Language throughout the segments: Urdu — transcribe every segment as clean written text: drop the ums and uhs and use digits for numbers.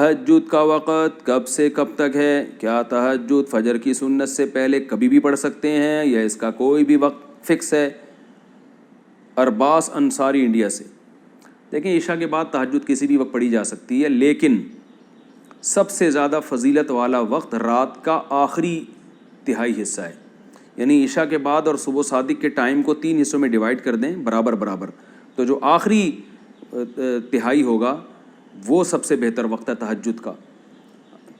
تہجد کا وقت کب سے کب تک ہے؟ کیا تہجد فجر کی سنت سے پہلے کبھی بھی پڑھ سکتے ہیں یا اس کا کوئی بھی وقت فکس ہے؟ ارباس انصاری انڈیا سے. دیکھیں عشاء کے بعد تہجد کسی بھی وقت پڑھی جا سکتی ہے، لیکن سب سے زیادہ فضیلت والا وقت رات کا آخری تہائی حصہ ہے. یعنی عشاء کے بعد اور صبح صادق کے ٹائم کو 3 حصوں میں ڈیوائڈ کر دیں برابر برابر، تو جو آخری تہائی ہوگا وہ سب سے بہتر وقت ہے تہجد کا.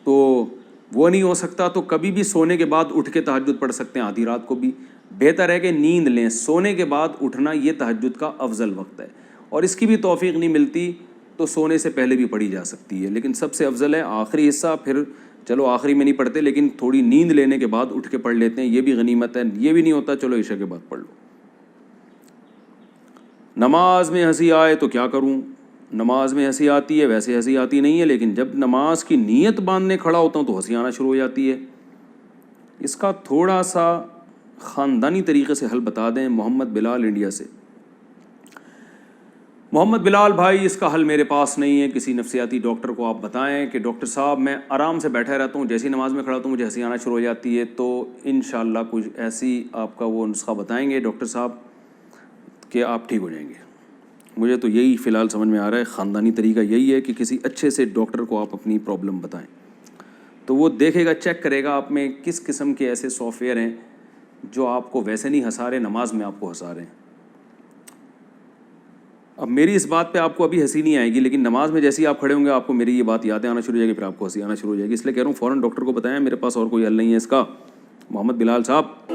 تو وہ نہیں ہو سکتا تو کبھی بھی سونے کے بعد اٹھ کے تہجد پڑھ سکتے ہیں، آدھی رات کو بھی. بہتر ہے کہ نیند لیں، سونے کے بعد اٹھنا یہ تہجد کا افضل وقت ہے. اور اس کی بھی توفیق نہیں ملتی تو سونے سے پہلے بھی پڑھی جا سکتی ہے، لیکن سب سے افضل ہے آخری حصہ. پھر چلو آخری میں نہیں پڑھتے لیکن تھوڑی نیند لینے کے بعد اٹھ کے پڑھ لیتے ہیں، یہ بھی غنیمت ہے. یہ بھی نہیں ہوتا چلو عشاء کے بعد پڑھ لو. نماز میں ہنسی آئے تو کیا کروں؟ نماز میں ہنسی آتی ہے، ویسے ہنسی آتی نہیں ہے، لیکن جب نماز کی نیت باندھنے کھڑا ہوتا ہوں تو ہنسی آنا شروع ہو جاتی ہے. اس کا تھوڑا سا خاندانی طریقے سے حل بتا دیں. محمد بلال انڈیا سے. محمد بلال بھائی اس کا حل میرے پاس نہیں ہے، کسی نفسیاتی ڈاکٹر کو آپ بتائیں کہ ڈاکٹر صاحب میں آرام سے بیٹھا رہتا ہوں، جیسی نماز میں کھڑا ہوتا ہوں مجھے ہنسی آنا شروع ہو جاتی ہے. تو انشاءاللہ کچھ ایسی آپ کا وہ نسخہ بتائیں گے ڈاکٹر صاحب کہ آپ ٹھیک ہو جائیں گے. مجھے تو یہی فی الحال سمجھ میں آ رہا ہے، خاندانی طریقہ یہی ہے کہ کسی اچھے سے ڈاکٹر کو آپ اپنی پرابلم بتائیں تو وہ دیکھے گا، چیک کرے گا آپ میں کس قسم کے ایسے سافٹ ویئر ہیں جو آپ کو ویسے نہیں ہنسا رہے، نماز میں آپ کو ہنسا رہے ہیں. اب میری اس بات پہ آپ کو ابھی ہنسی نہیں آئے گی، لیکن نماز میں جیسے ہی آپ کھڑے ہوں گے آپ کو میری یہ بات یادیں آنا شروع ہو جائے گی، پھر آپ کو ہنسی آنا شروع ہو جائے گی. اس لیے کہہ رہا ہوں فوراً ڈاکٹر کو بتائیں، میرے پاس اور کوئی حل نہیں ہے اس کا. محمد بلال صاحب